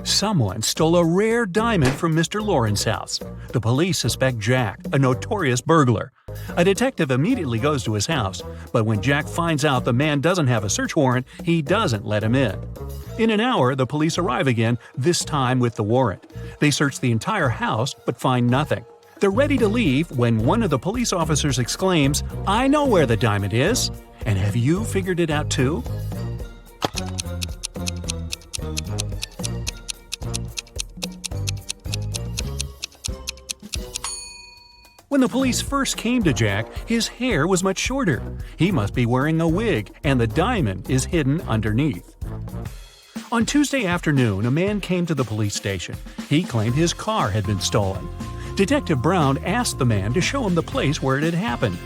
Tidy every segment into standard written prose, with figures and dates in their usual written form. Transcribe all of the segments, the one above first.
Someone stole a rare diamond from Mr. Lauren's house. The police suspect Jack, a notorious burglar. A detective immediately goes to his house, but when Jack finds out the man doesn't have a search warrant, he doesn't let him in. In an hour, the police arrive again, this time with the warrant. They search the entire house but find nothing. They're ready to leave when one of the police officers exclaims, "I know where the diamond is! And have you figured it out too?" When the police first came to Jack, his hair was much shorter. He must be wearing a wig, and the diamond is hidden underneath. On Tuesday afternoon, a man came to the police station. He claimed his car had been stolen. Detective Brown asked the man to show him the place where it had happened.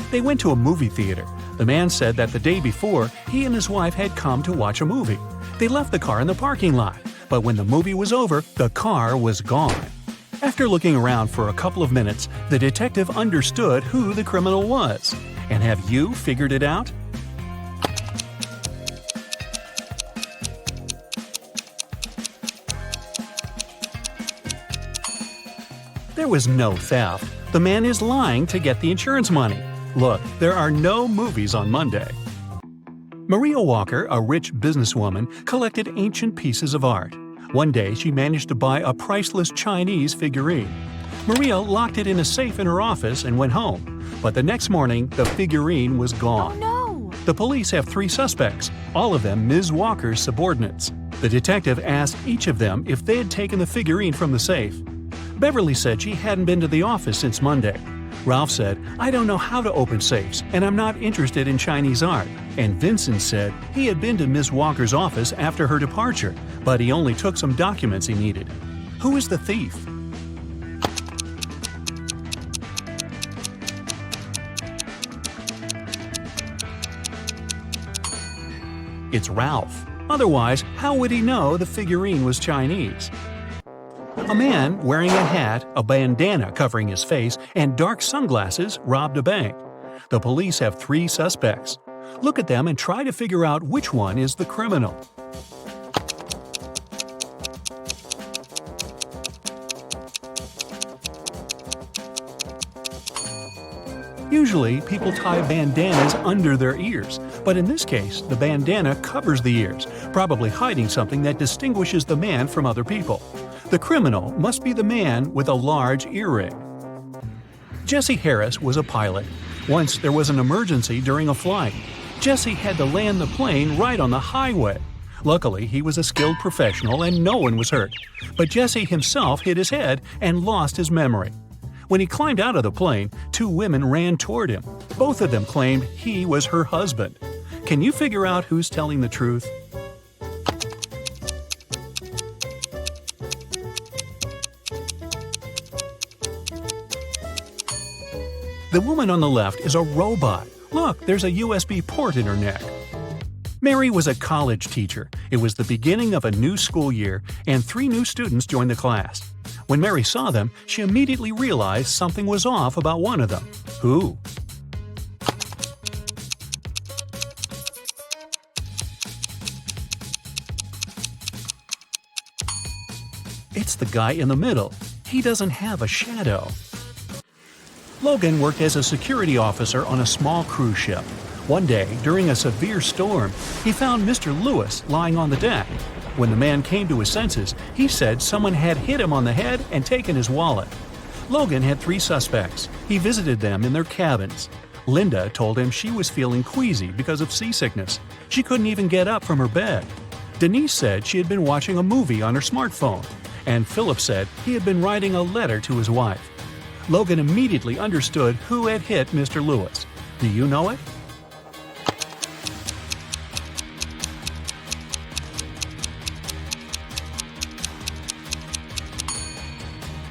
They went to a movie theater. The man said that the day before, he and his wife had come to watch a movie. They left the car in the parking lot, but when the movie was over, the car was gone. After looking around for a couple of minutes, the detective understood who the criminal was. And have you figured it out? There was no theft. The man is lying to get the insurance money. Look, there are no movies on Monday. Maria Walker, a rich businesswoman, collected ancient pieces of art. One day, she managed to buy a priceless Chinese figurine. Maria locked it in a safe in her office and went home. But the next morning, the figurine was gone. Oh no! The police have 3 suspects, all of them Ms. Walker's subordinates. The detective asked each of them if they had taken the figurine from the safe. Beverly said she hadn't been to the office since Monday. Ralph said, "I don't know how to open safes, and I'm not interested in Chinese art." And Vincent said he had been to Ms. Walker's office after her departure, but he only took some documents he needed. Who is the thief? It's Ralph. Otherwise, how would he know the figurine was Chinese? A man wearing a hat, a bandana covering his face, and dark sunglasses robbed a bank. The police have 3 suspects. Look at them and try to figure out which one is the criminal. Usually, people tie bandanas under their ears, but in this case, the bandana covers the ears, probably hiding something that distinguishes the man from other people. The criminal must be the man with a large earring. Jesse Harris was a pilot. Once there was an emergency during a flight. Jesse had to land the plane right on the highway. Luckily, he was a skilled professional and no one was hurt. But Jesse himself hit his head and lost his memory. When he climbed out of the plane, 2 women ran toward him. Both of them claimed he was her husband. Can you figure out who's telling the truth? The woman on the left is a robot. Look, there's a USB port in her neck. Mary was a college teacher. It was the beginning of a new school year, and 3 new students joined the class. When Mary saw them, she immediately realized something was off about one of them. Who? It's the guy in the middle. He doesn't have a shadow. Logan worked as a security officer on a small cruise ship. One day, during a severe storm, he found Mr. Lewis lying on the deck. When the man came to his senses, he said someone had hit him on the head and taken his wallet. Logan had 3 suspects. He visited them in their cabins. Linda told him she was feeling queasy because of seasickness. She couldn't even get up from her bed. Denise said she had been watching a movie on her smartphone. And Philip said he had been writing a letter to his wife. Logan immediately understood who had hit Mr. Lewis. Do you know it?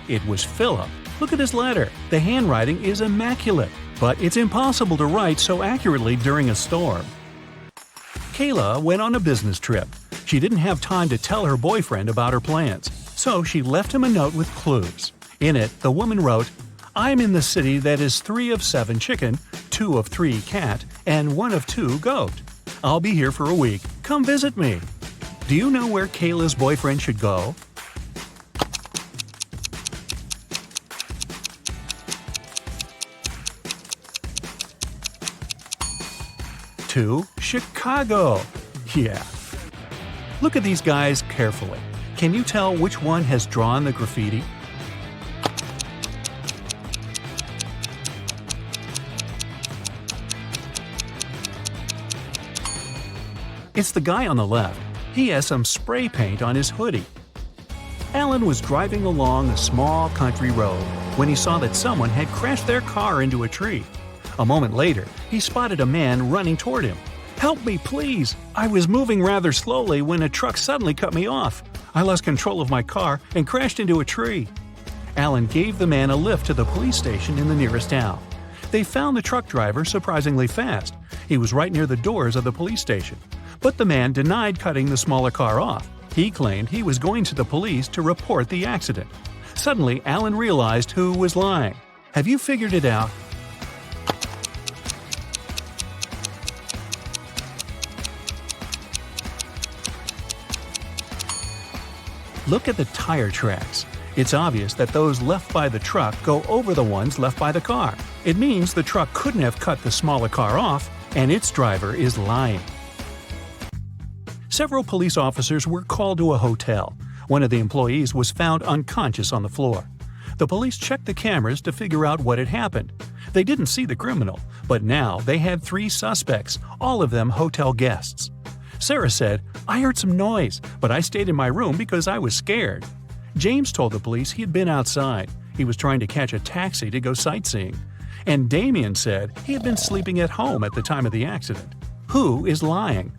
It was Philip. Look at his letter. The handwriting is immaculate, but it's impossible to write so accurately during a storm. Kayla went on a business trip. She didn't have time to tell her boyfriend about her plans, so she left him a note with clues. In it, the woman wrote, "I'm in the city that is 3 of 7 chicken, 2 of 3 cat, and 1 of 2 goat. I'll be here for a week. Come visit me." Do you know where Kayla's boyfriend should go? To Chicago. Yeah. Look at these guys carefully. Can you tell which one has drawn the graffiti? It's the guy on the left. He has some spray paint on his hoodie. Alan was driving along a small country road when he saw that someone had crashed their car into a tree. A moment later, he spotted a man running toward him. "Help me, please! I was moving rather slowly when a truck suddenly cut me off. I lost control of my car and crashed into a tree." Alan gave the man a lift to the police station in the nearest town. They found the truck driver surprisingly fast. He was right near the doors of the police station. But the man denied cutting the smaller car off. He claimed he was going to the police to report the accident. Suddenly, Alan realized who was lying. Have you figured it out? Look at the tire tracks. It's obvious that those left by the truck go over the ones left by the car. It means the truck couldn't have cut the smaller car off, and its driver is lying. Several police officers were called to a hotel. One of the employees was found unconscious on the floor. The police checked the cameras to figure out what had happened. They didn't see the criminal, but now they had 3 suspects, all of them hotel guests. Sarah said, "I heard some noise, but I stayed in my room because I was scared." James told the police he had been outside. He was trying to catch a taxi to go sightseeing. And Damien said he had been sleeping at home at the time of the accident. Who is lying?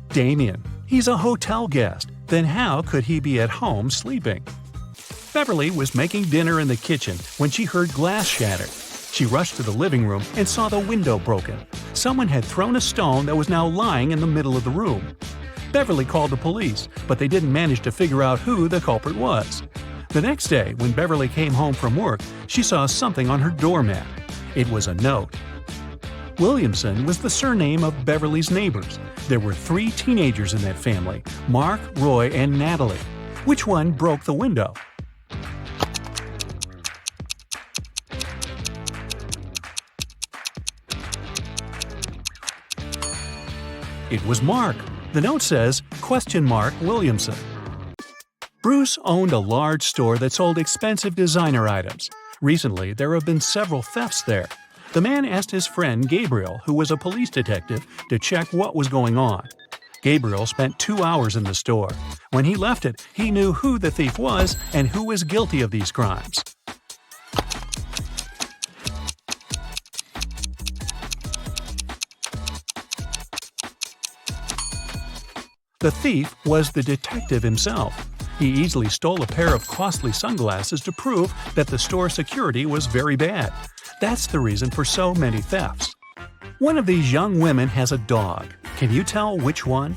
Damien. He's a hotel guest. Then how could he be at home sleeping? Beverly was making dinner in the kitchen when she heard glass shatter. She rushed to the living room and saw the window broken. Someone had thrown a stone that was now lying in the middle of the room. Beverly called the police, but they didn't manage to figure out who the culprit was. The next day, when Beverly came home from work, she saw something on her doormat. It was a note. Williamson was the surname of Beverly's neighbors. There were 3 teenagers in that family, Mark, Roy, and Natalie. Which one broke the window? It was Mark. The note says, Williamson. Bruce owned a large store that sold expensive designer items. Recently, there have been several thefts there. The man asked his friend Gabriel, who was a police detective, to check what was going on. Gabriel spent 2 hours in the store. When he left it, he knew who the thief was and who was guilty of these crimes. The thief was the detective himself. He easily stole a pair of costly sunglasses to prove that the store security was very bad. That's the reason for so many thefts. One of these young women has a dog. Can you tell which one?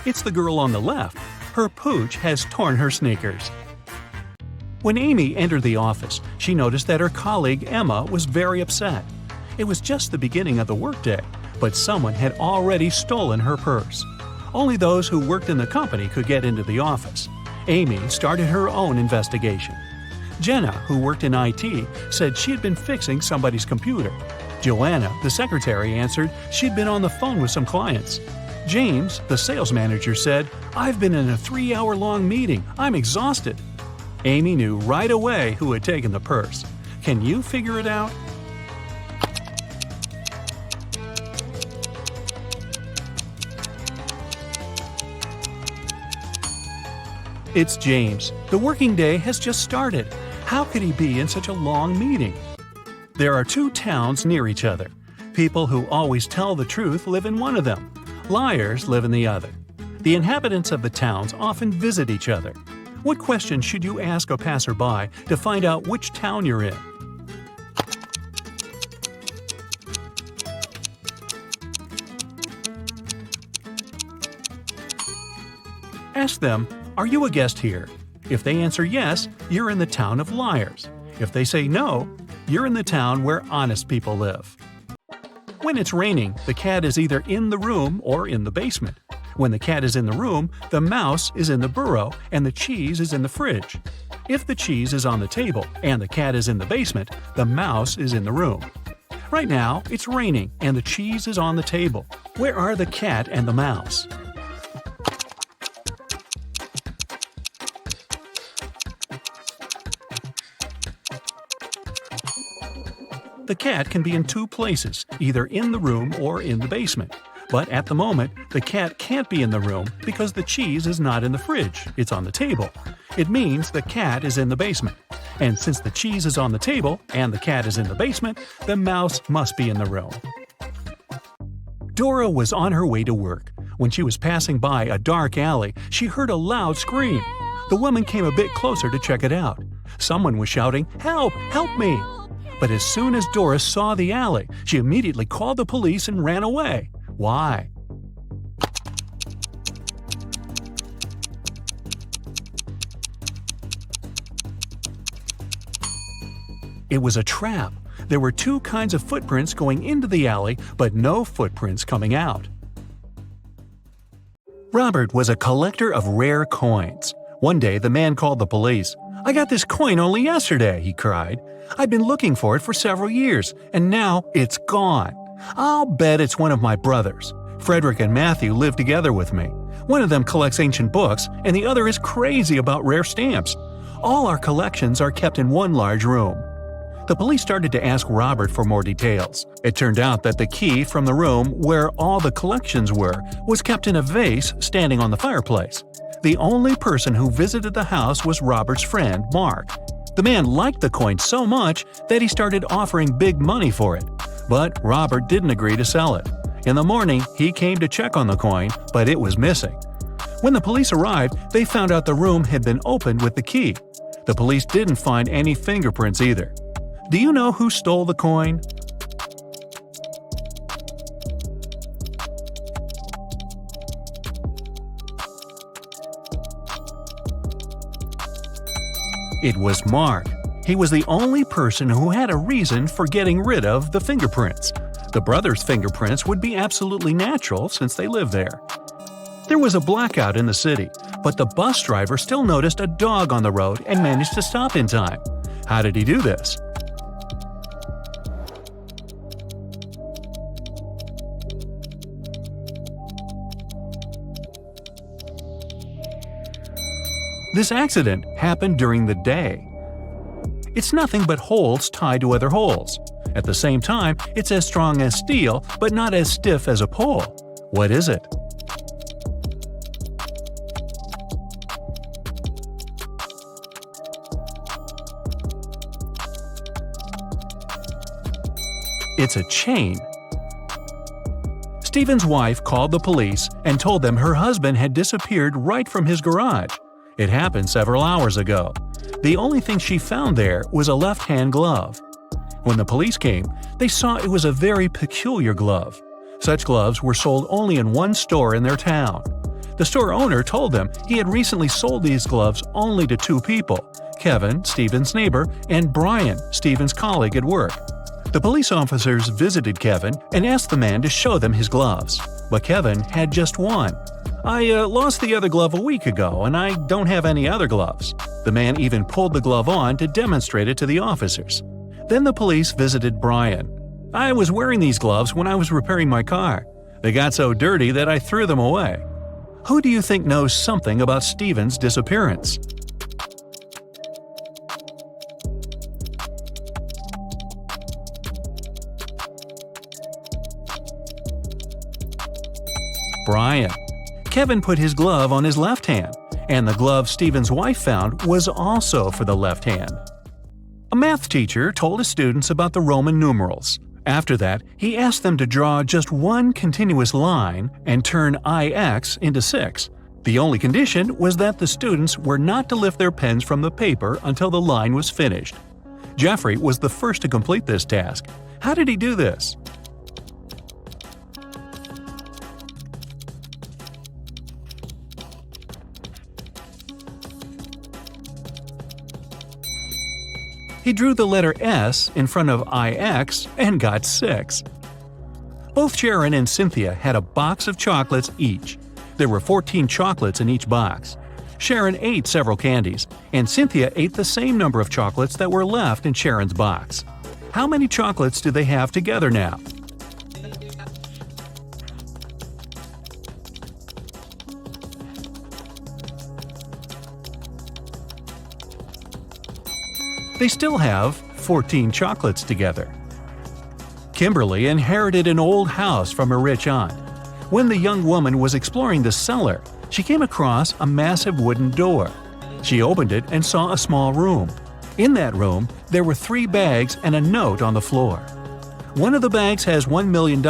It's the girl on the left. Her pooch has torn her sneakers. When Amy entered the office, she noticed that her colleague Emma was very upset. It was just the beginning of the workday, but someone had already stolen her purse. Only those who worked in the company could get into the office. Amy started her own investigation. Jenna, who worked in IT, said she had been fixing somebody's computer. Joanna, the secretary, answered she'd been on the phone with some clients. James, the sales manager, said, "I've been in a 3-hour-long meeting. I'm exhausted." Amy knew right away who had taken the purse. Can you figure it out? It's James. The working day has just started. How could he be in such a long meeting? There are 2 towns near each other. People who always tell the truth live in one of them. Liars live in the other. The inhabitants of the towns often visit each other. What question should you ask a passerby to find out which town you're in? Ask them, "Are you a guest here?" If they answer yes, you're in the town of liars. If they say no, you're in the town where honest people live. When it's raining, the cat is either in the room or in the basement. When the cat is in the room, the mouse is in the burrow and the cheese is in the fridge. If the cheese is on the table and the cat is in the basement, the mouse is in the room. Right now, it's raining and the cheese is on the table. Where are the cat and the mouse? The cat can be in two places, either in the room or in the basement. But at the moment, the cat can't be in the room because the cheese is not in the fridge, it's on the table. It means the cat is in the basement. And since the cheese is on the table and the cat is in the basement, the mouse must be in the room. Dora was on her way to work. When she was passing by a dark alley, she heard a loud scream. The woman came a bit closer to check it out. Someone was shouting, "Help! Help me!" But as soon as Dora saw the alley, she immediately called the police and ran away. Why? It was a trap. There were two kinds of footprints going into the alley, but no footprints coming out. Robert was a collector of rare coins. One day, the man called the police. "I got this coin only yesterday," he cried. "I've been looking for it for several years, and now it's gone. I'll bet it's one of my brothers. Frederick and Matthew live together with me. One of them collects ancient books, and the other is crazy about rare stamps. All our collections are kept in one large room." The police started to ask Robert for more details. It turned out that the key from the room where all the collections were was kept in a vase standing on the fireplace. The only person who visited the house was Robert's friend, Mark. The man liked the coin so much that he started offering big money for it. But Robert didn't agree to sell it. In the morning, he came to check on the coin, but it was missing. When the police arrived, they found out the room had been opened with the key. The police didn't find any fingerprints either. Do you know who stole the coin? It was Mark. He was the only person who had a reason for getting rid of the fingerprints. The brothers' fingerprints would be absolutely natural since they lived there. There was a blackout in the city, but the bus driver still noticed a dog on the road and managed to stop in time. How did he do this? This accident happened during the day. It's nothing but holes tied to other holes. At the same time, it's as strong as steel, but not as stiff as a pole. What is it? It's a chain. Stephen's wife called the police and told them her husband had disappeared right from his garage. It happened several hours ago. The only thing she found there was a left-hand glove. When the police came, they saw it was a very peculiar glove. Such gloves were sold only in one store in their town. The store owner told them he had recently sold these gloves only to two people, Kevin, Stephen's neighbor, and Brian, Stephen's colleague at work. The police officers visited Kevin and asked the man to show them his gloves, but Kevin had just one. "I lost the other glove a week ago, and I don't have any other gloves." The man even pulled the glove on to demonstrate it to the officers. Then the police visited Brian. "I was wearing these gloves when I was repairing my car. They got so dirty that I threw them away." Who do you think knows something about Stephen's disappearance? Brian. Kevin put his glove on his left hand, and the glove Stephen's wife found was also for the left hand. A math teacher told his students about the Roman numerals. After that, he asked them to draw just one continuous line and turn IX into 6. The only condition was that the students were not to lift their pens from the paper until the line was finished. Jeffrey was the first to complete this task. How did he do this? He drew the letter S in front of IX and got 6. Both Sharon and Cynthia had a box of chocolates each. There were 14 chocolates in each box. Sharon ate several candies, and Cynthia ate the same number of chocolates that were left in Sharon's box. How many chocolates do they have together now? They still have 14 chocolates together. Kimberly inherited an old house from a rich aunt. When the young woman was exploring the cellar, she came across a massive wooden door. She opened it and saw a small room. In that room, there were 3 bags and a note on the floor. One of the bags has $1 million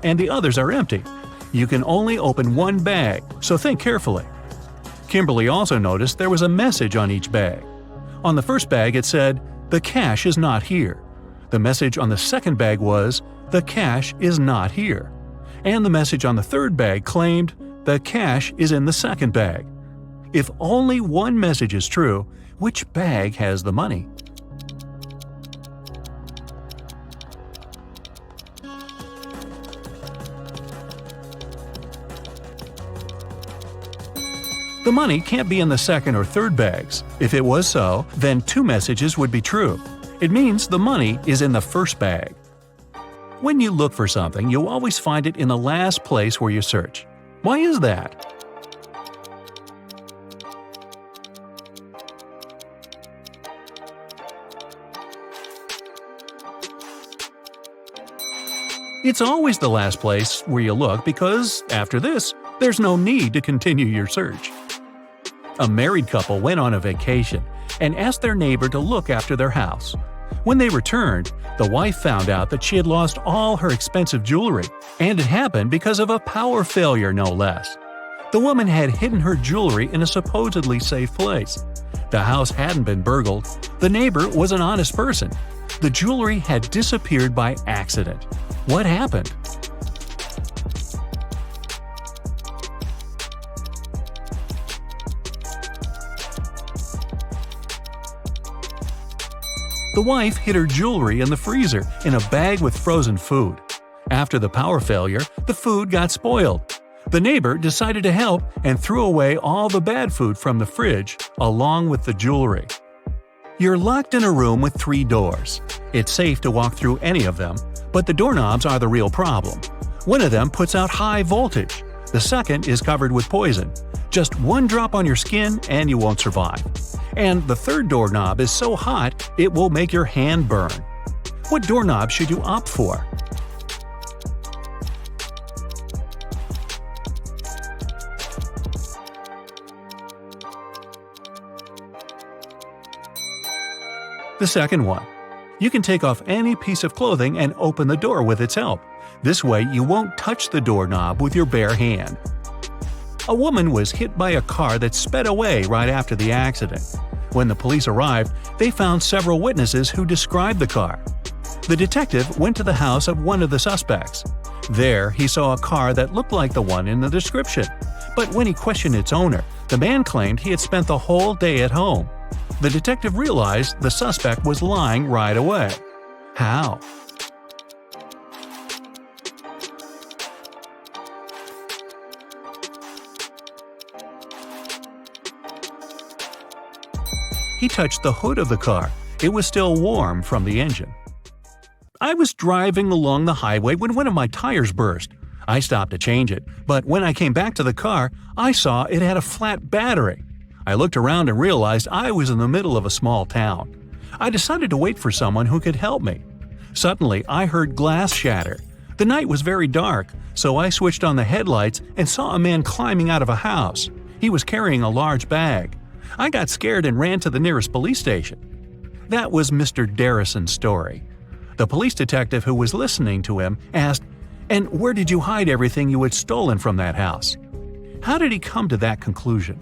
and the others are empty. You can only open one bag, so think carefully. Kimberly also noticed there was a message on each bag. On the first bag it said, "The cash is not here." The message on the second bag was, "The cash is not here." And the message on the third bag claimed, "The cash is in the second bag." If only one message is true, which bag has the money? The money can't be in the second or third bags. If it was so, then 2 messages would be true. It means the money is in the first bag. When you look for something, you always find it in the last place where you search. Why is that? It's always the last place where you look because, after this, there's no need to continue your search. A married couple went on a vacation and asked their neighbor to look after their house. When they returned, the wife found out that she had lost all her expensive jewelry, and it happened because of a power failure, no less. The woman had hidden her jewelry in a supposedly safe place. The house hadn't been burgled. The neighbor was an honest person. The jewelry had disappeared by accident. What happened? The wife hid her jewelry in the freezer in a bag with frozen food. After the power failure, the food got spoiled. The neighbor decided to help and threw away all the bad food from the fridge, along with the jewelry. You're locked in a room with 3 doors. It's safe to walk through any of them, but the doorknobs are the real problem. One of them puts out high voltage. The second is covered with poison. Just 1 drop on your skin and you won't survive. And the third doorknob is so hot it will make your hand burn. What doorknob should you opt for? The second one. You can take off any piece of clothing and open the door with its help. This way you won't touch the doorknob with your bare hand. A woman was hit by a car that sped away right after the accident. When the police arrived, they found several witnesses who described the car. The detective went to the house of one of the suspects. There, he saw a car that looked like the one in the description. But when he questioned its owner, the man claimed he had spent the whole day at home. The detective realized the suspect was lying right away. How? He touched the hood of the car. It was still warm from the engine. I was driving along the highway when one of my tires burst. I stopped to change it, but when I came back to the car, I saw it had a flat battery. I looked around and realized I was in the middle of a small town. I decided to wait for someone who could help me. Suddenly, I heard glass shatter. The night was very dark, so I switched on the headlights and saw a man climbing out of a house. He was carrying a large bag. I got scared and ran to the nearest police station. That was Mr. Darrison's story. The police detective who was listening to him asked, "And where did you hide everything you had stolen from that house?" How did he come to that conclusion?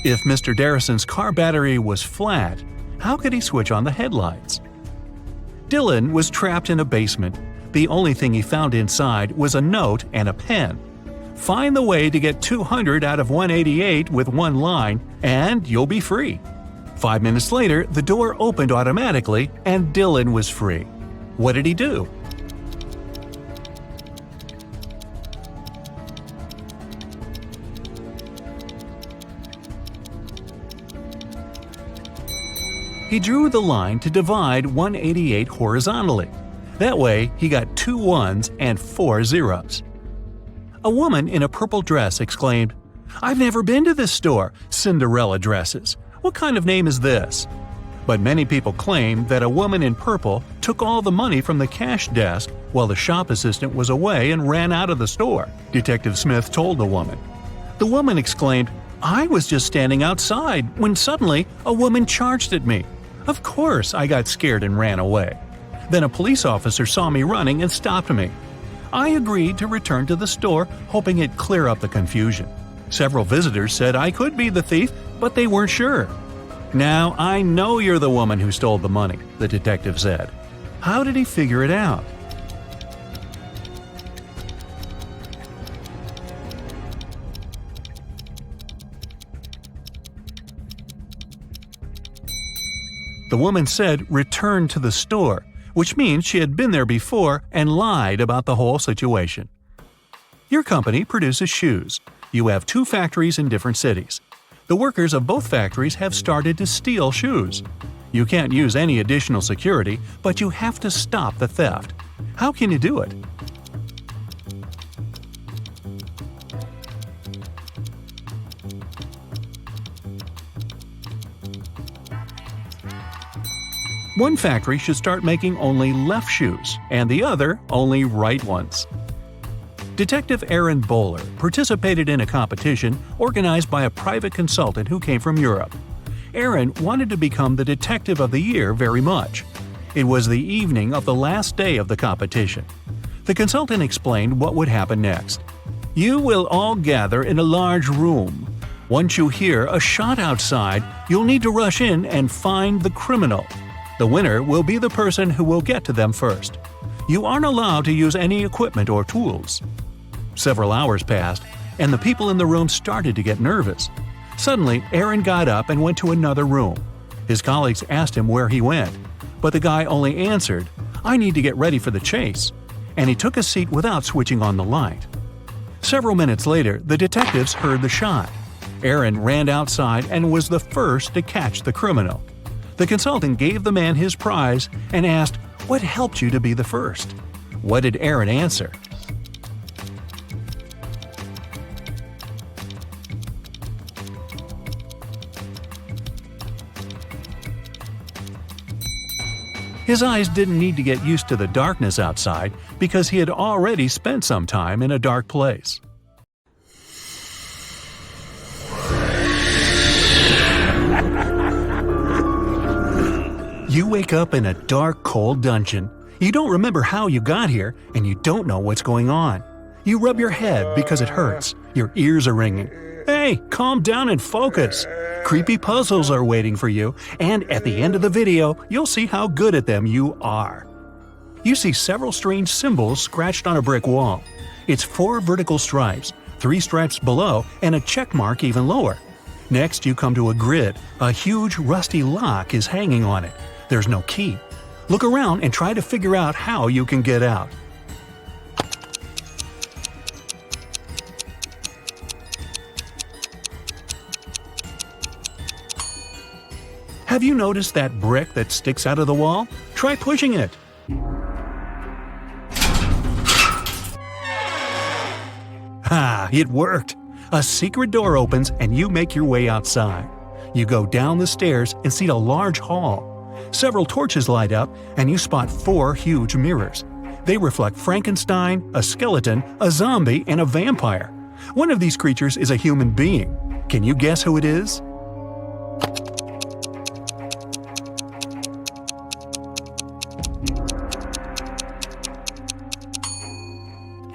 If Mr. Darrison's car battery was flat, how could he switch on the headlights? Dylan was trapped in a basement. The only thing he found inside was a note and a pen. Find the way to get 200 out of 188 with one line, and you'll be free. 5 minutes later, the door opened automatically, and Dylan was free. What did he do? He drew the line to divide 188 horizontally. That way, he got 2 ones and 4 zeros. A woman in a purple dress exclaimed, "I've never been to this store, Cinderella dresses. What kind of name is this?" But many people claim that a woman in purple took all the money from the cash desk while the shop assistant was away and ran out of the store, Detective Smith told the woman. The woman exclaimed, "I was just standing outside when suddenly a woman charged at me. Of course, I got scared and ran away. Then a police officer saw me running and stopped me. I agreed to return to the store, hoping it'd clear up the confusion. Several visitors said I could be the thief, but they weren't sure. Now I know you're the woman who stole the money," the detective said. How did he figure it out? The woman said return to the store, which means she had been there before and lied about the whole situation. Your company produces shoes. You have 2 factories in different cities. The workers of both factories have started to steal shoes. You can't use any additional security, but you have to stop the theft. How can you do it? One factory should start making only left shoes, and the other only right ones. Detective Aaron Bowler participated in a competition organized by a private consultant who came from Europe. Aaron wanted to become the Detective of the Year very much. It was the evening of the last day of the competition. The consultant explained what would happen next. You will all gather in a large room. Once you hear a shot outside, you'll need to rush in and find the criminal. The winner will be the person who will get to them first. You aren't allowed to use any equipment or tools. Several hours passed, and the people in the room started to get nervous. Suddenly, Aaron got up and went to another room. His colleagues asked him where he went, but the guy only answered, "I need to get ready for the chase," and he took a seat without switching on the light. Several minutes later, the detectives heard the shot. Aaron ran outside and was the first to catch the criminal. The consultant gave the man his prize and asked, "What helped you to be the first?" What did Aaron answer? His eyes didn't need to get used to the darkness outside because he had already spent some time in a dark place. You wake up in a dark, cold dungeon. You don't remember how you got here, and you don't know what's going on. You rub your head because it hurts. Your ears are ringing. Hey, calm down and focus. Creepy puzzles are waiting for you, and at the end of the video, you'll see how good at them you are. You see several strange symbols scratched on a brick wall. It's 4 vertical stripes, 3 stripes below, and a check mark even lower. Next, you come to a grid. A huge rusty lock is hanging on it. There's no key. Look around and try to figure out how you can get out. Have you noticed that brick that sticks out of the wall? Try pushing it. Ha! It worked! A secret door opens and you make your way outside. You go down the stairs and see a large hall. Several torches light up and you spot 4 huge mirrors. They reflect Frankenstein, a skeleton, a zombie, and a vampire. One of these creatures is a human being. Can you guess who it is?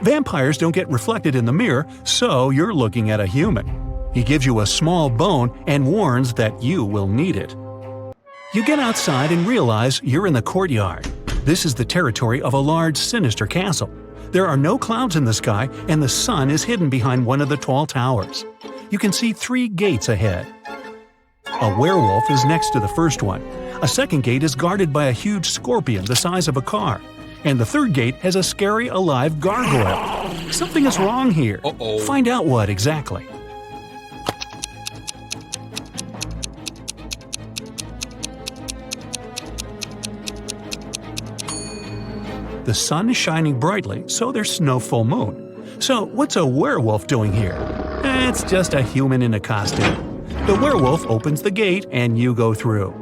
Vampires don't get reflected in the mirror, so you're looking at a human. He gives you a small bone and warns that you will need it. You get outside and realize you're in the courtyard. This is the territory of a large, sinister castle. There are no clouds in the sky, and the sun is hidden behind one of the tall towers. You can see 3 gates ahead. A werewolf is next to the first one. A second gate is guarded by a huge scorpion the size of a car. And the third gate has a scary, alive gargoyle. Something is wrong here. Find out what exactly. The sun is shining brightly, so there's no full moon. So what's a werewolf doing here? It's just a human in a costume. The werewolf opens the gate and you go through.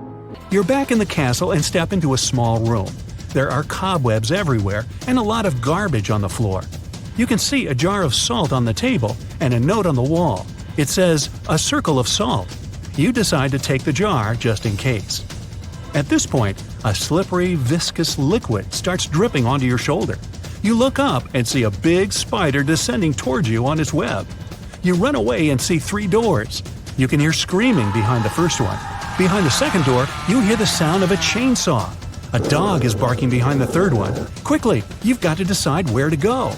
You're back in the castle and step into a small room. There are cobwebs everywhere and a lot of garbage on the floor. You can see a jar of salt on the table and a note on the wall. It says, "A circle of salt." You decide to take the jar just in case. At this point, a slippery, viscous liquid starts dripping onto your shoulder. You look up and see a big spider descending towards you on its web. You run away and see 3 doors. You can hear screaming behind the first one. Behind the second door, you hear the sound of a chainsaw. A dog is barking behind the third one. Quickly, you've got to decide where to go.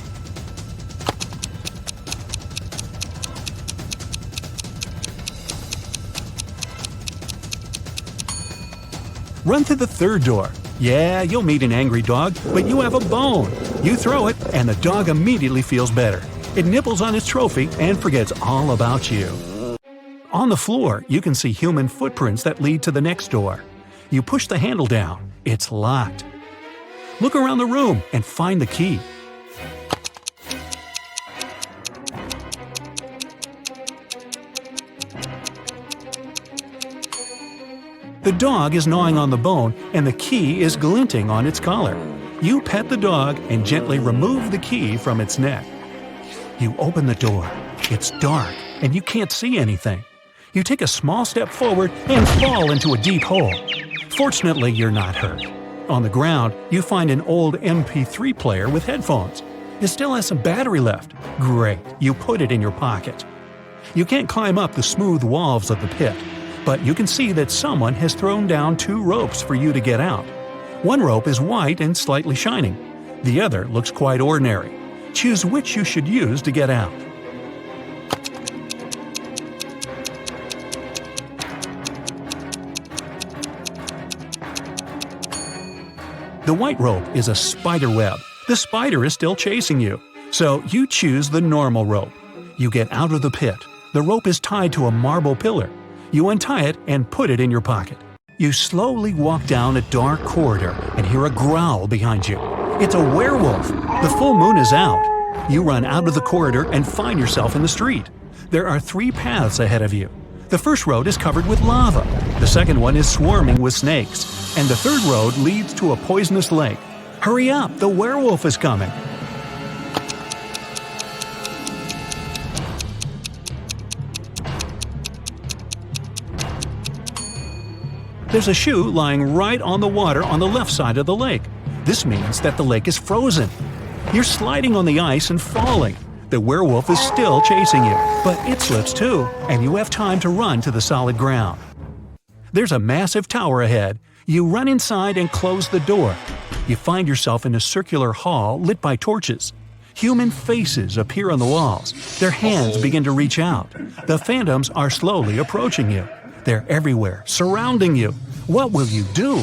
Run to the third door. Yeah, you'll meet an angry dog, but you have a bone. You throw it, and the dog immediately feels better. It nibbles on its trophy and forgets all about you. On the floor, you can see human footprints that lead to the next door. You push the handle down. It's locked. Look around the room and find the key. The dog is gnawing on the bone and the key is glinting on its collar. You pet the dog and gently remove the key from its neck. You open the door. It's dark and you can't see anything. You take a small step forward and fall into a deep hole. Fortunately, you're not hurt. On the ground, you find an old MP3 player with headphones. It still has some battery left. Great, you put it in your pocket. You can't climb up the smooth walls of the pit, but you can see that someone has thrown down 2 ropes for you to get out. One rope is white and slightly shining. The other looks quite ordinary. Choose which you should use to get out. The white rope is a spider web. The spider is still chasing you, so you choose the normal rope. You get out of the pit. The rope is tied to a marble pillar. You untie it and put it in your pocket. You slowly walk down a dark corridor and hear a growl behind you. It's a werewolf. The full moon is out. You run out of the corridor and find yourself in the street. There are 3 paths ahead of you. The first road is covered with lava. The second one is swarming with snakes. And the third road leads to a poisonous lake. Hurry up, the werewolf is coming. There's a shoe lying right on the water on the left side of the lake. This means that the lake is frozen. You're sliding on the ice and falling. The werewolf is still chasing you, but it slips too, and you have time to run to the solid ground. There's a massive tower ahead. You run inside and close the door. You find yourself in a circular hall lit by torches. Human faces appear on the walls. Their hands begin to reach out. The phantoms are slowly approaching you. They're everywhere, surrounding you. What will you do?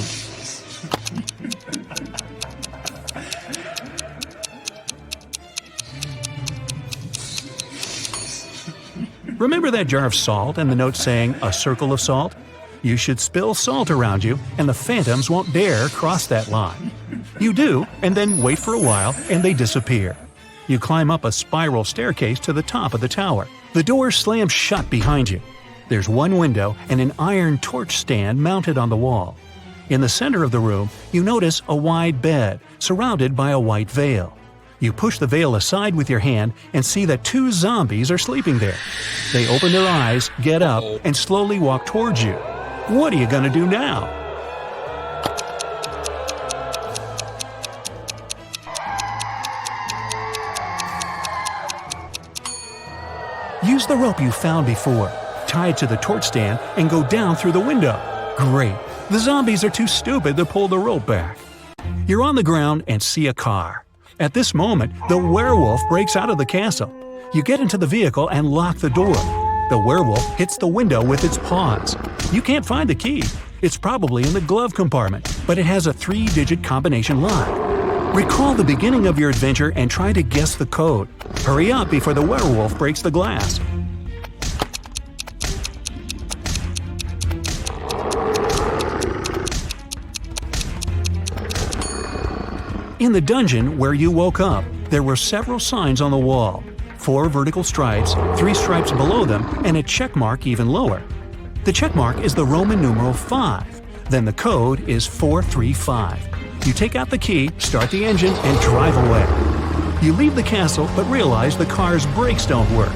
Remember that jar of salt and the note saying, "A circle of salt"? You should spill salt around you, and the phantoms won't dare cross that line. You do, and then wait for a while, and they disappear. You climb up a spiral staircase to the top of the tower. The door slams shut behind you. There's one window and an iron torch stand mounted on the wall. In the center of the room, you notice a wide bed, surrounded by a white veil. You push the veil aside with your hand and see that 2 zombies are sleeping there. They open their eyes, get up, and slowly walk towards you. What are you going to do now? Use the rope you found before. Tie it to the torch stand and go down through the window. Great! The zombies are too stupid to pull the rope back. You're on the ground and see a car. At this moment, the werewolf breaks out of the castle. You get into the vehicle and lock the door. The werewolf hits the window with its paws. You can't find the key. It's probably in the glove compartment, but it has a 3-digit combination lock. Recall the beginning of your adventure and try to guess the code. Hurry up before the werewolf breaks the glass. In the dungeon where you woke up, there were several signs on the wall. 4 vertical stripes, 3 stripes below them, and a check mark even lower. The check mark is the Roman numeral 5. Then the code is 435. You take out the key, start the engine, and drive away. You leave the castle but realize the car's brakes don't work.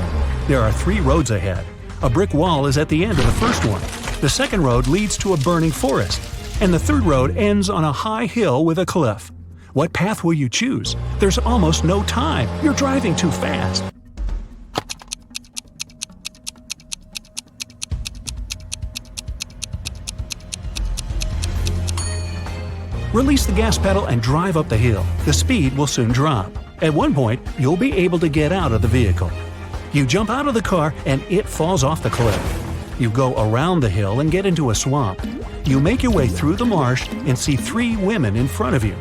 There are 3 roads ahead. A brick wall is at the end of the first one. The second road leads to a burning forest. And the third road ends on a high hill with a cliff. What path will you choose? There's almost no time. You're driving too fast. Release the gas pedal and drive up the hill. The speed will soon drop. At one point, you'll be able to get out of the vehicle. You jump out of the car and it falls off the cliff. You go around the hill and get into a swamp. You make your way through the marsh and see 3 women in front of you.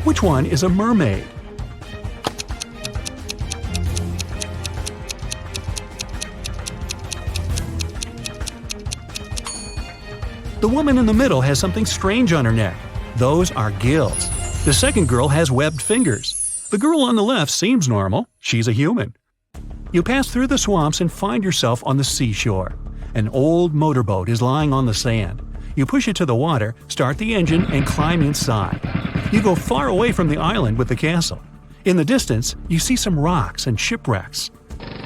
Which one is a mermaid? The woman in the middle has something strange on her neck. Those are gills. The second girl has webbed fingers. The girl on the left seems normal. She's a human. You pass through the swamps and find yourself on the seashore. An old motorboat is lying on the sand. You push it to the water, start the engine, and climb inside. You go far away from the island with the castle. In the distance, you see some rocks and shipwrecks.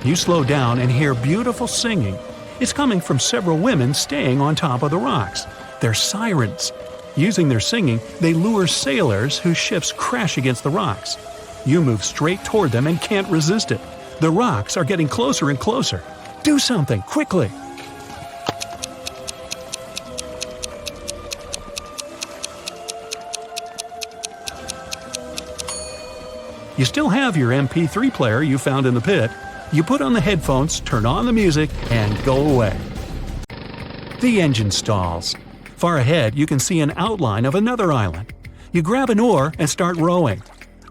You slow down and hear beautiful singing. It's coming from several women staying on top of the rocks. They're sirens. Using their singing, they lure sailors whose ships crash against the rocks. You move straight toward them and can't resist it. The rocks are getting closer and closer. Do something, quickly! You still have your MP3 player you found in the pit. You put on the headphones, turn on the music, and go away. The engine stalls. Far ahead, you can see an outline of another island. You grab an oar and start rowing.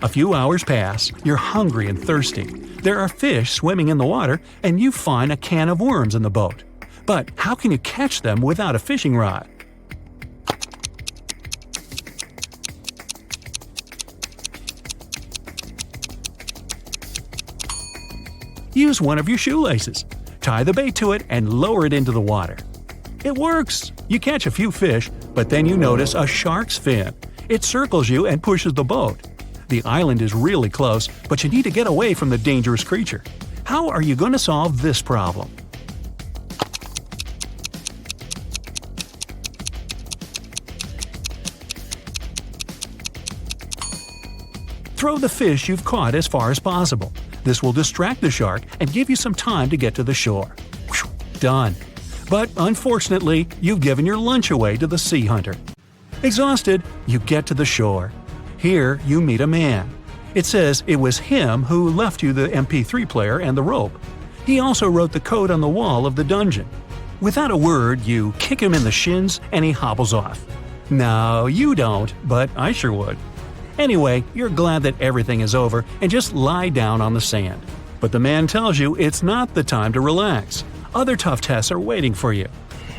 A few hours pass, you're hungry and thirsty. There are fish swimming in the water, and you find a can of worms in the boat. But how can you catch them without a fishing rod? Use one of your shoelaces. Tie the bait to it and lower it into the water. It works! You catch a few fish, but then you notice a shark's fin. It circles you and pushes the boat. The island is really close, but you need to get away from the dangerous creature. How are you going to solve this problem? Throw the fish you've caught as far as possible. This will distract the shark and give you some time to get to the shore. Whew, done. But unfortunately, you've given your lunch away to the sea hunter. Exhausted, you get to the shore. Here, you meet a man. It says it was him who left you the MP3 player and the rope. He also wrote the code on the wall of the dungeon. Without a word, you kick him in the shins and he hobbles off. No, you don't, but I sure would. Anyway, you're glad that everything is over and just lie down on the sand. But the man tells you it's not the time to relax. Other tough tests are waiting for you.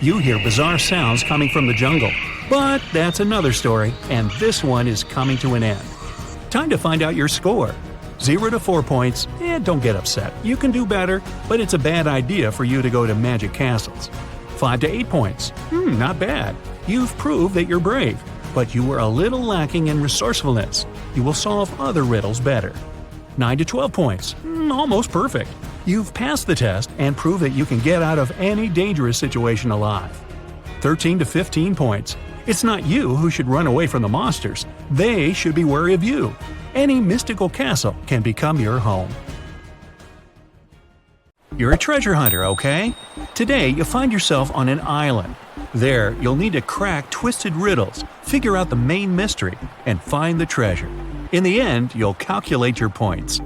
You hear bizarre sounds coming from the jungle. But that's another story, and this one is coming to an end. Time to find out your score. 0 to 4 points, don't get upset. You can do better, but it's a bad idea for you to go to magic castles. 5 to 8 points, not bad. You've proved that you're brave. But you were a little lacking in resourcefulness. You will solve other riddles better. 9 to 12 points. Almost perfect. You've passed the test and proved that you can get out of any dangerous situation alive. 13 to 15 points. It's not you who should run away from the monsters. They should be wary of you. Any mystical castle can become your home. You're a treasure hunter, okay? Today you find yourself on an island. There, you'll need to crack twisted riddles, figure out the main mystery, and find the treasure. In the end, you'll calculate your points.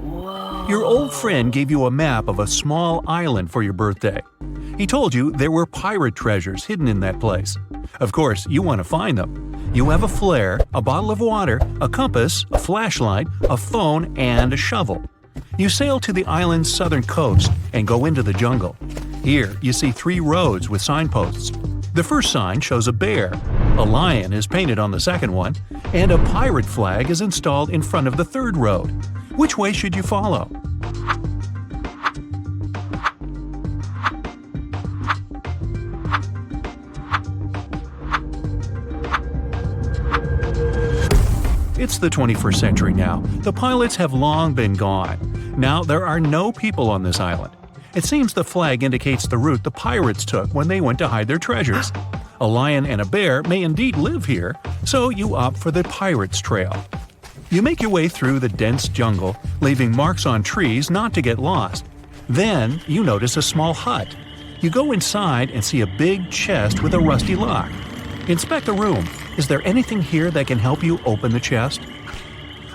Your old friend gave you a map of a small island for your birthday. He told you there were pirate treasures hidden in that place. Of course, you want to find them. You have a flare, a bottle of water, a compass, a flashlight, a phone, and a shovel. You sail to the island's southern coast and go into the jungle. Here, you see 3 roads with signposts. The first sign shows a bear, a lion is painted on the second one, and a pirate flag is installed in front of the third road. Which way should you follow? It's the 21st century now. The pilots have long been gone. Now there are no people on this island. It seems the flag indicates the route the pirates took when they went to hide their treasures. A lion and a bear may indeed live here, so you opt for the pirates' trail. You make your way through the dense jungle, leaving marks on trees not to get lost. Then you notice a small hut. You go inside and see a big chest with a rusty lock. Inspect the room. Is there anything here that can help you open the chest?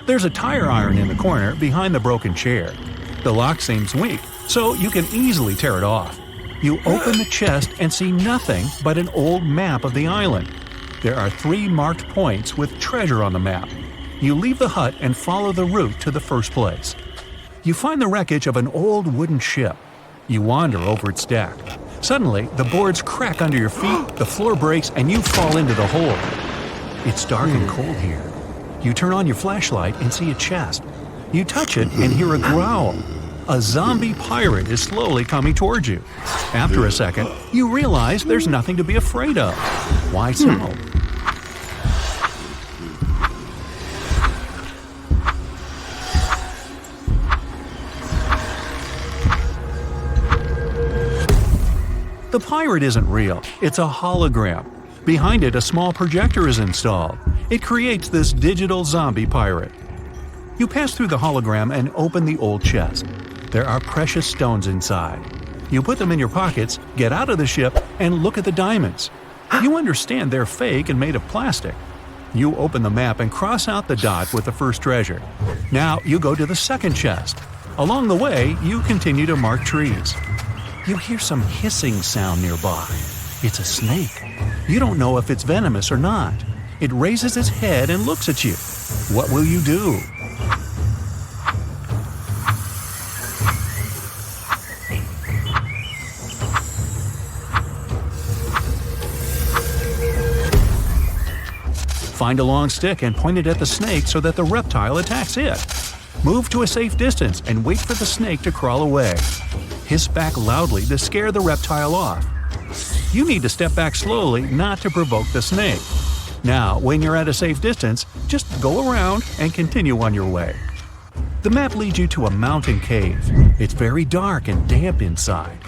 There's a tire iron in the corner behind the broken chair. The lock seems weak, so you can easily tear it off. You open the chest and see nothing but an old map of the island. There are 3 marked points with treasure on the map. You leave the hut and follow the route to the first place. You find the wreckage of an old wooden ship. You wander over its deck. Suddenly, the boards crack under your feet, the floor breaks, and you fall into the hole. It's dark and cold here. You turn on your flashlight and see a chest. You touch it and hear a growl. A zombie pirate is slowly coming towards you. After a second, you realize there's nothing to be afraid of. Why so? The pirate isn't real, it's a hologram. Behind it, a small projector is installed. It creates this digital zombie pirate. You pass through the hologram and open the old chest. There are precious stones inside. You put them in your pockets, get out of the ship, and look at the diamonds. You understand they're fake and made of plastic. You open the map and cross out the dot with the first treasure. Now you go to the second chest. Along the way, you continue to mark trees. You hear some hissing sound nearby. It's a snake. You don't know if it's venomous or not. It raises its head and looks at you. What will you do? Find a long stick and point it at the snake so that the reptile attacks it. Move to a safe distance and wait for the snake to crawl away. Hiss back loudly to scare the reptile off. You need to step back slowly not to provoke the snake. Now, when you're at a safe distance, just go around and continue on your way. The map leads you to a mountain cave. It's very dark and damp inside.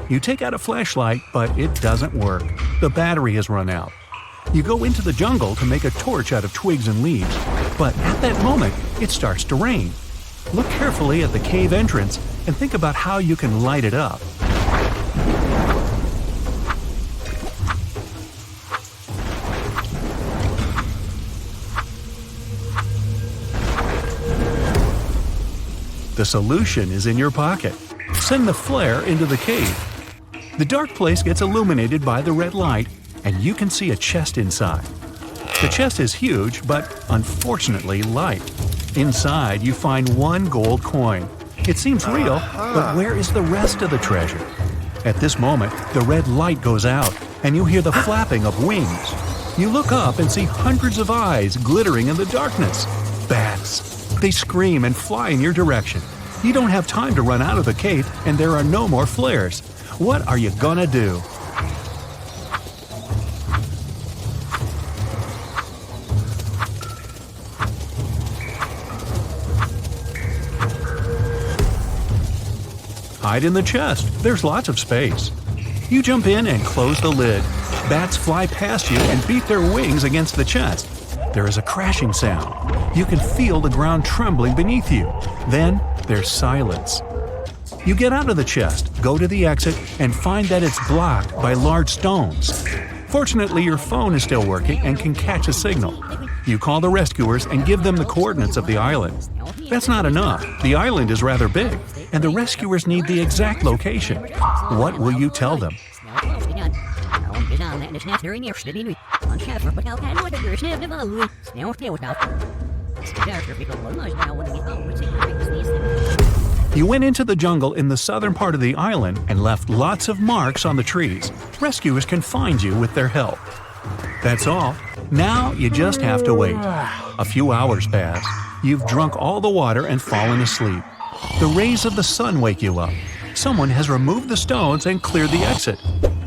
You take out a flashlight, but it doesn't work. The battery has run out. You go into the jungle to make a torch out of twigs and leaves, but at that moment, it starts to rain. Look carefully at the cave entrance and think about how you can light it up. The solution is in your pocket. Send the flare into the cave. The dark place gets illuminated by the red light, and you can see a chest inside. The chest is huge, but unfortunately light. Inside, you find 1 gold coin. It seems real, but where is the rest of the treasure? At this moment, the red light goes out, and you hear the flapping of wings. You look up and see hundreds of eyes glittering in the darkness. Bats. They scream and fly in your direction. You don't have time to run out of the cave, and there are no more flares. What are you gonna do? Hide in the chest. There's lots of space. You jump in and close the lid. Bats fly past you and beat their wings against the chest. There is a crashing sound. You can feel the ground trembling beneath you. Then there's silence. You get out of the chest, go to the exit, and find that it's blocked by large stones. Fortunately, your phone is still working and can catch a signal. You call the rescuers and give them the coordinates of the island. That's not enough. The island is rather big, and the rescuers need the exact location. What will you tell them? You went into the jungle in the southern part of the island and left lots of marks on the trees. Rescuers can find you with their help. That's all. Now you just have to wait. A few hours pass. You've drunk all the water and fallen asleep. The rays of the sun wake you up. Someone has removed the stones and cleared the exit.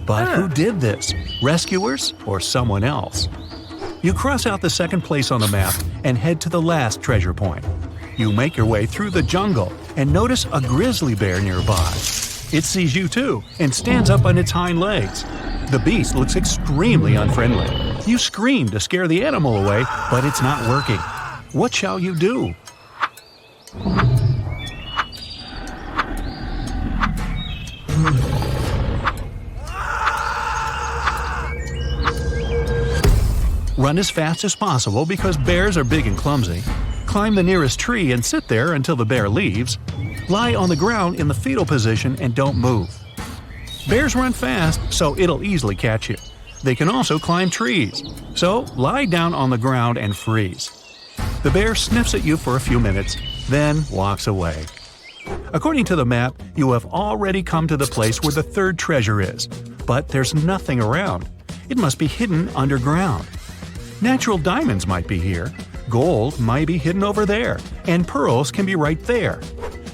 But who did this? Rescuers or someone else? You cross out the second place on the map and head to the last treasure point. You make your way through the jungle and notice a grizzly bear nearby. It sees you too and stands up on its hind legs. The beast looks extremely unfriendly. You scream to scare the animal away, but it's not working. What shall you do? Run as fast as possible because bears are big and clumsy. Climb the nearest tree and sit there until the bear leaves. Lie on the ground in the fetal position and don't move. Bears run fast, so it'll easily catch you. They can also climb trees. So lie down on the ground and freeze. The bear sniffs at you for a few minutes, then walks away. According to the map, you have already come to the place where the third treasure is, but there's nothing around. It must be hidden underground. Natural diamonds might be here, gold might be hidden over there, and pearls can be right there.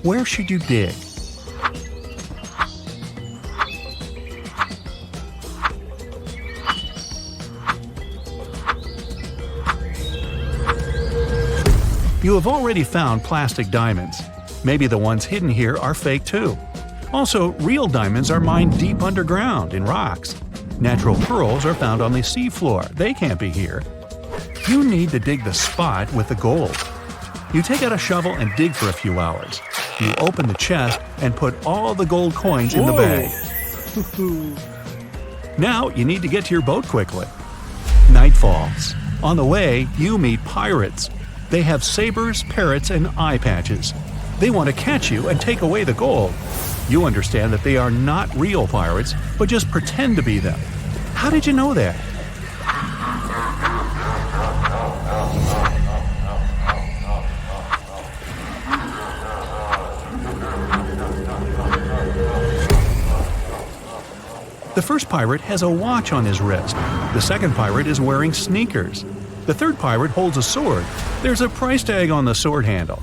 Where should you dig? You have already found plastic diamonds. Maybe the ones hidden here are fake too. Also, real diamonds are mined deep underground in rocks. Natural pearls are found on the seafloor. They can't be here. You need to dig the spot with the gold. You take out a shovel and dig for a few hours. You open the chest and put all the gold coins in the bag. Now you need to get to your boat quickly. Night falls. On the way, you meet pirates. They have sabers, parrots, and eye patches. They want to catch you and take away the gold. You understand that they are not real pirates, but just pretend to be them. How did you know that? The first pirate has a watch on his wrist. The second pirate is wearing sneakers. The third pirate holds a sword. There's a price tag on the sword handle.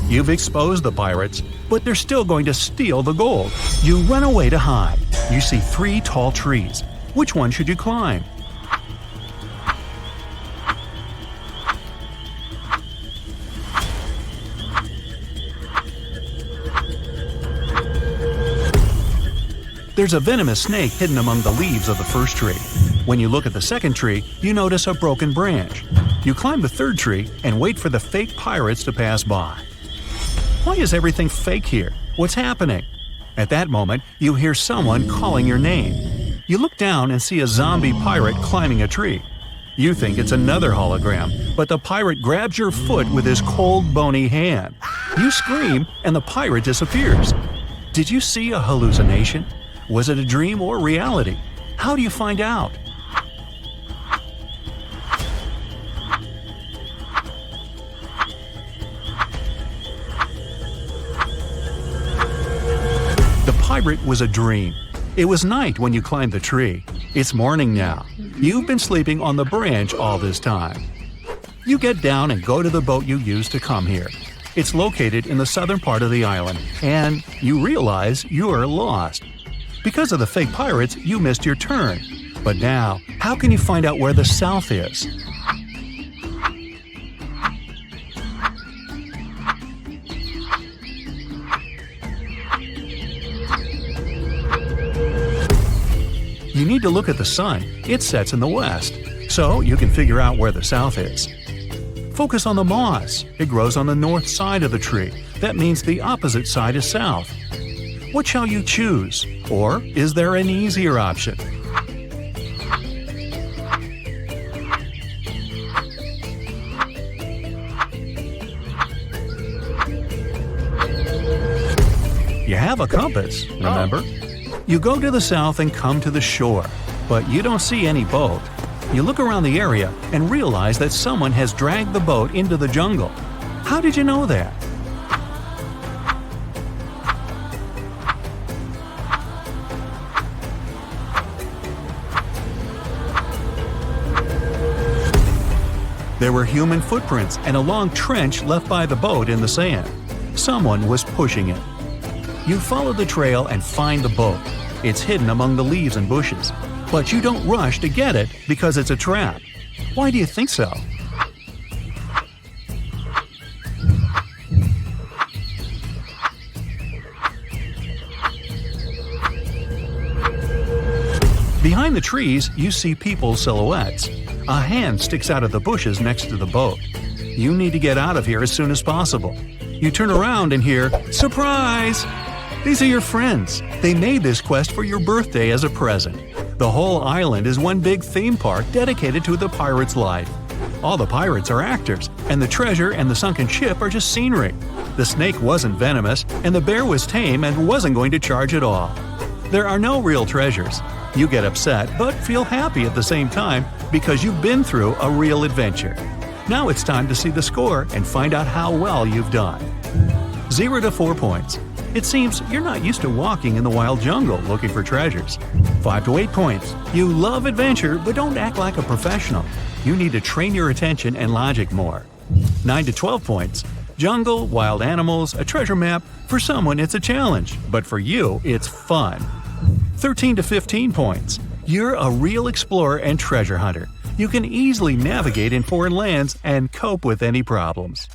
You've exposed the pirates, but they're still going to steal the gold. You run away to hide. You see 3 tall trees. Which one should you climb? There's a venomous snake hidden among the leaves of the first tree. When you look at the second tree, you notice a broken branch. You climb the third tree and wait for the fake pirates to pass by. Why is everything fake here? What's happening? At that moment, you hear someone calling your name. You look down and see a zombie pirate climbing a tree. You think it's another hologram, but the pirate grabs your foot with his cold, bony hand. You scream, and the pirate disappears. Did you see a hallucination? Was it a dream or reality? How do you find out? The pirate was a dream. It was night when you climbed the tree. It's morning now. You've been sleeping on the branch all this time. You get down and go to the boat you used to come here. It's located in the southern part of the island, and you realize you're lost. Because of the fake pirates, you missed your turn. But now, how can you find out where the south is? You need to look at the sun. It sets in the west, so you can figure out where the south is. Focus on the moss. It grows on the north side of the tree. That means the opposite side is south. What shall you choose? Or is there an easier option? You have a compass, remember? You go to the south and come to the shore, but you don't see any boat. You look around the area and realize that someone has dragged the boat into the jungle. How did you know that? There were human footprints and a long trench left by the boat in the sand. Someone was pushing it. You follow the trail and find the boat. It's hidden among the leaves and bushes. But you don't rush to get it because it's a trap. Why do you think so? Behind the trees, you see people's silhouettes. A hand sticks out of the bushes next to the boat. You need to get out of here as soon as possible. You turn around and hear, "Surprise!" These are your friends. They made this quest for your birthday as a present. The whole island is one big theme park dedicated to the pirate's life. All the pirates are actors, and the treasure and the sunken ship are just scenery. The snake wasn't venomous, and the bear was tame and wasn't going to charge at all. There are no real treasures. You get upset, but feel happy at the same time because you've been through a real adventure. Now it's time to see the score and find out how well you've done. 0 to 4 points. It seems you're not used to walking in the wild jungle looking for treasures. 5 to 8 points. You love adventure but don't act like a professional. You need to train your attention and logic more. 9 to 12 points. Jungle, wild animals, a treasure map. For someone it's a challenge, but for you it's fun. 13 to 15 points. You're a real explorer and treasure hunter. You can easily navigate in foreign lands and cope with any problems.